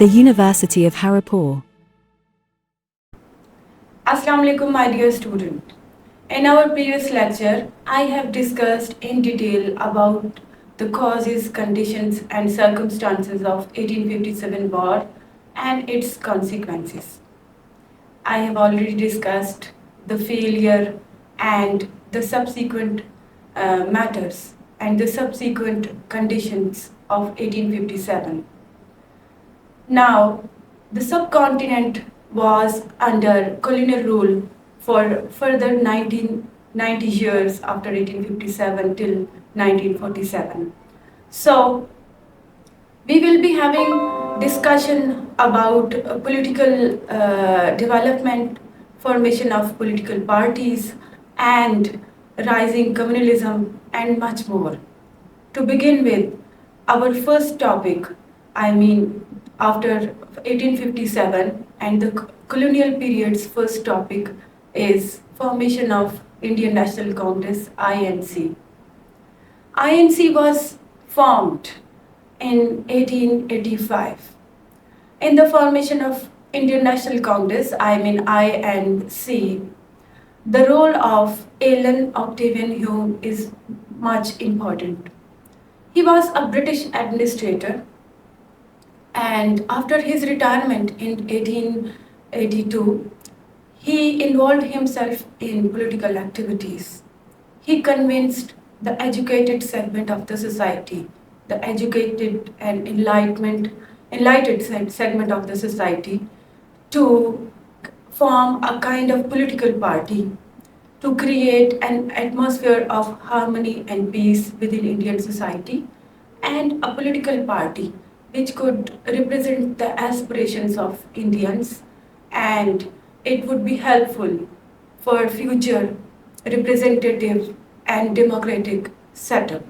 the University of Haripur. Assalamu alaikum, my dear student. In our previous lecture, I have discussed in detail about the causes, conditions and circumstances of 1857 war and its consequences. I have already discussed the failure and the subsequent matters and the subsequent conditions of 1857. Now, the subcontinent was under colonial rule for further 90 years after 1857 till 1947. So, we will be having discussion about political development, formation of political parties, and rising communalism, and much more. To begin with, our first topic, after 1857 and the colonial period's first topic is formation of Indian National Congress, INC. INC was formed in 1885. In the formation of Indian National Congress, INC, the role of Alan Octavian Hume is much important. He was a British administrator, and after his retirement in 1882, he involved himself in political activities. He convinced the educated segment of the society, the educated and enlightened segment of the society, to form a kind of political party to create an atmosphere of harmony and peace within Indian society, and a political party which could represent the aspirations of Indians, and it would be helpful for future representative and democratic setup.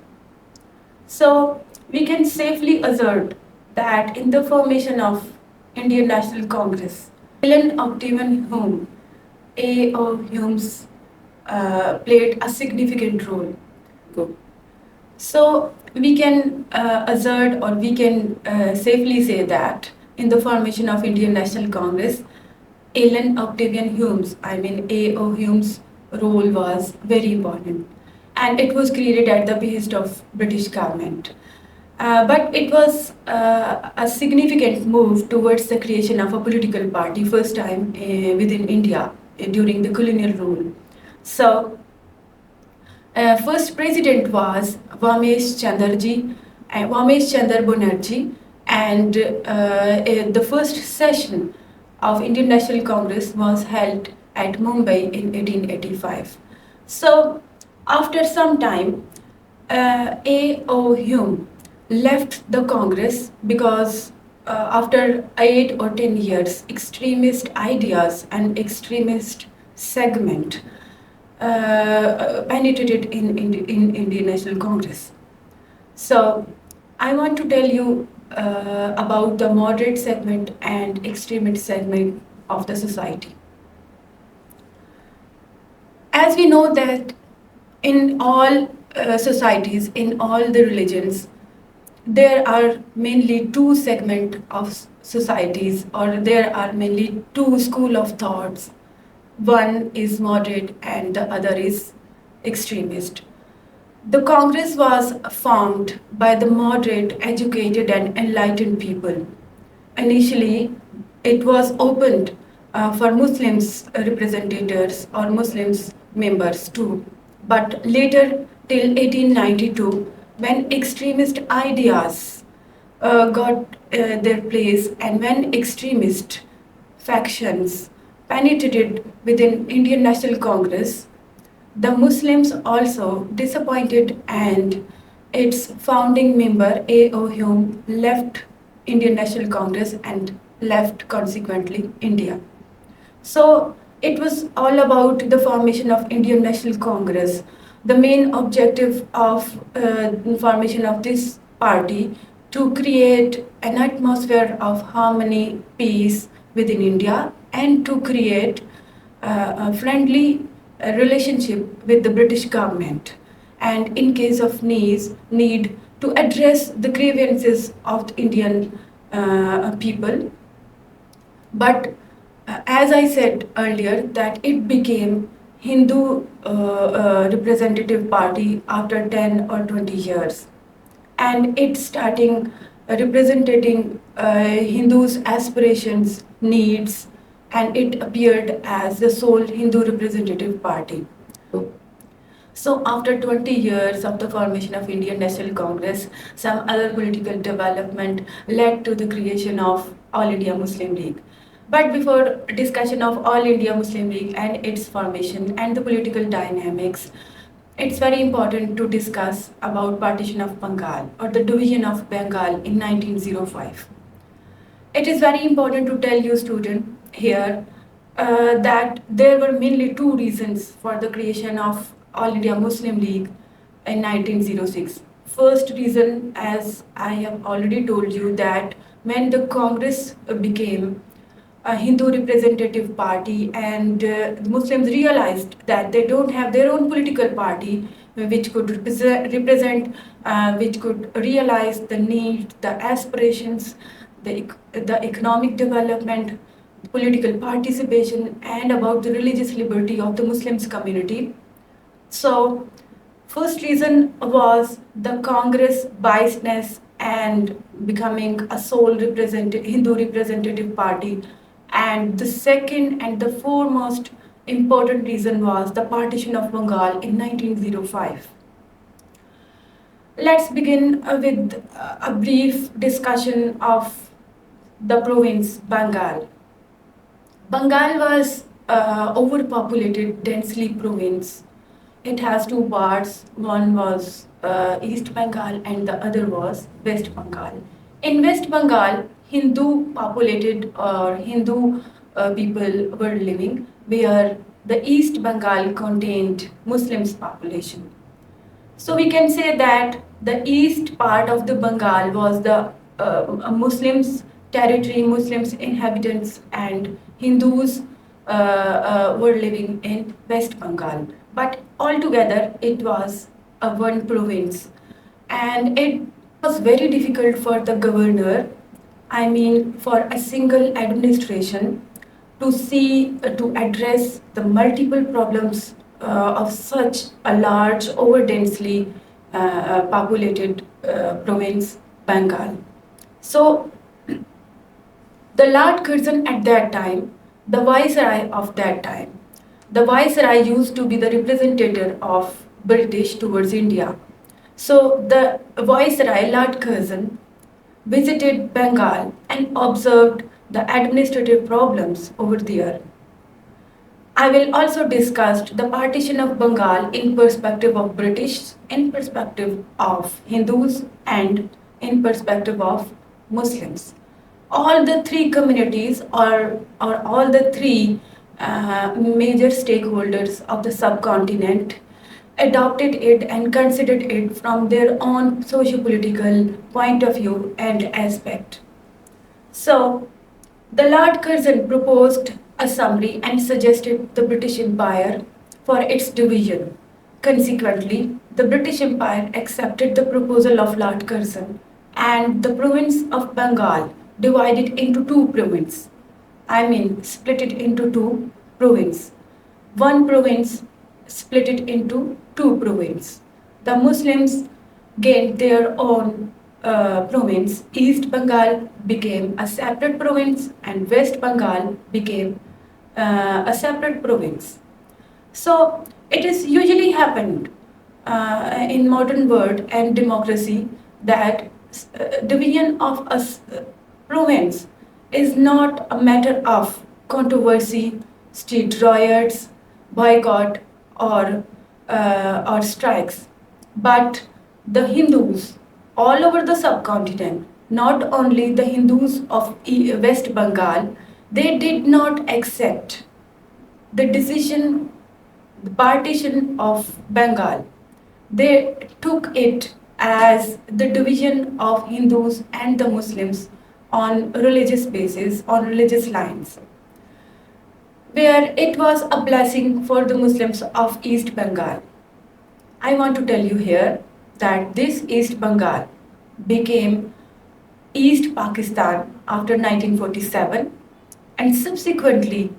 So we can safely assert that in the formation of Indian National Congress, Alan Octavian Hume, A.O. Hume's played a significant role. So we can assert, or we can safely say that in the formation of Indian National Congress, Alan Octavian Hume's, A.O. Hume's role was very important, and it was created at the behest of British government. But it was a significant move towards the creation of a political party, first time within India during the colonial rule. So, first president was Vamesh Chandra Banerjee, and the first session of Indian National Congress was held at Mumbai in 1885. So, after some time, A.O. Hume left the Congress because after 8 or 10 years, extremist ideas and extremist segment penetrated in Indian National Congress. So I want to tell you about the moderate segment and extremist segment of the society. As we know that in all societies, in all the religions, there are mainly two segments of societies, or there are mainly two schools of thoughts. One is moderate and the other is extremist. The Congress was formed by the moderate, educated and enlightened people. Initially, it was opened for Muslims representatives or Muslims members too. But later, till 1892, when extremist ideas got their place, and when extremist factions penetrated within Indian National Congress, the Muslims also disappointed, and its founding member A.O. Hume left Indian National Congress and left consequently India. So it was all about the formation of Indian National Congress. The main objective of formation of this party to create an atmosphere of harmony, peace within India, and to create a friendly relationship with the British government, and in case of need to address the grievances of the Indian people. But as I said earlier, that it became Hindu representative party after 10 or 20 years, and it starting representing Hindus' aspirations, needs, and it appeared as the sole Hindu representative party. So after 20 years of the formation of Indian National Congress, some other political development led to the creation of All India Muslim League. But before discussion of All India Muslim League and its formation and the political dynamics, it's very important to discuss about partition of Bengal or the division of Bengal in 1905. It is very important to tell you, student, here that there were mainly two reasons for the creation of All India Muslim League in 1906. First reason, as I have already told you, that when the Congress became a Hindu representative party and the Muslims realized that they don't have their own political party which could represent, which could realize the needs, the aspirations, the economic development, political participation, and about the religious liberty of the Muslims community. So, first reason was the Congress biasness and becoming a sole Hindu representative party. And the second and the foremost important reason was the partition of Bengal in 1905. Let's begin with a brief discussion of the province Bengal. Bengal was overpopulated, densely province. It has two parts. One was East Bengal and the other was West Bengal. In West Bengal, Hindu populated or Hindu people were living, where the East Bengal contained Muslims population. So we can say that the east part of the Bengal was the Muslims territory, Muslims inhabitants, and Hindus were living in West Bengal. But altogether, it was a one province, and it was very difficult for the governor, I mean for a single administration, to see, to address the multiple problems of such a large, over-densely populated province, Bengal. So, the Lord Curzon at that time, the viceroy of that time, the viceroy used to be the representative of British towards India. So the viceroy, Lord Curzon, visited Bengal and observed the administrative problems over there. I will also discuss the partition of Bengal in perspective of British, in perspective of Hindus, and in perspective of Muslims. All the three communities or all the three major stakeholders of the subcontinent adopted it and considered it from their own socio-political point of view and aspect. So, the Lord Curzon proposed a summary and suggested the British Empire for its division. Consequently, the British Empire accepted the proposal of Lord Curzon and the province of Bengal divided into two provinces. I mean, split it into two provinces. One province split it into two provinces. The Muslims gained their own province. East Bengal became a separate province and West Bengal became a separate province. So it is usually happened in modern world and democracy that division of a province is not a matter of controversy, street riots, boycott, or strikes, but the Hindus all over the subcontinent, not only the Hindus of West Bengal, they did not accept the decision, the partition of Bengal. They took it as the division of Hindus and the Muslims on religious basis, on religious lines, where it was a blessing for the Muslims of East Bengal. I want to tell you here that this East Bengal became East Pakistan after 1947, and subsequently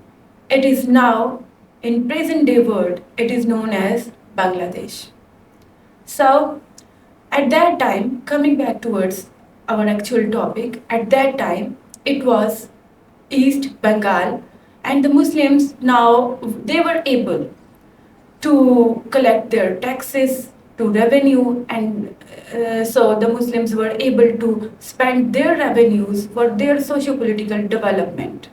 it is now, in present day world, it is known as Bangladesh. So at that time, coming back towards our actual topic, at that time it was East Bengal, and the Muslims now they were able to collect their taxes to revenue, and so the Muslims were able to spend their revenues for their socio-political development.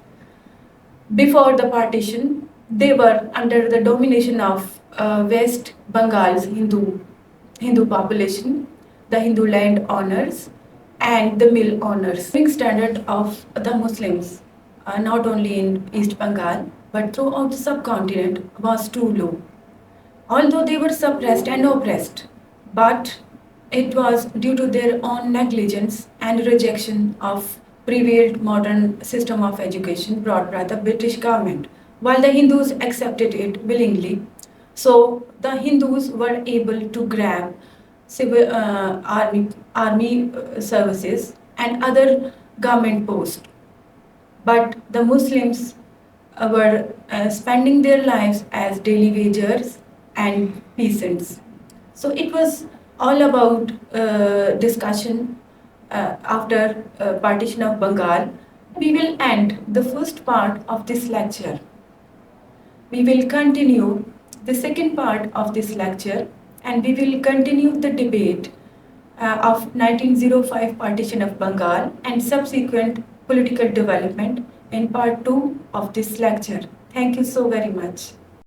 Before the partition, they were under the domination of West Bengal's Hindu population, the Hindu land owners, and the mill owners. Living standard of the Muslims, not only in East Bengal but throughout the subcontinent, was too low. Although they were suppressed and oppressed, but it was due to their own negligence and rejection of prevailed modern system of education brought by the British government, while the Hindus accepted it willingly. So the Hindus were able to grab civil army services and other government posts, but the Muslims were spending their lives as daily wagers and peasants. So it was all about discussion after partition of Bengal. We will end the first part of this lecture. We will continue the second part of this lecture, and we will continue the debate of 1905 partition of Bengal and subsequent political development in part 2 of this lecture. Thank you so very much.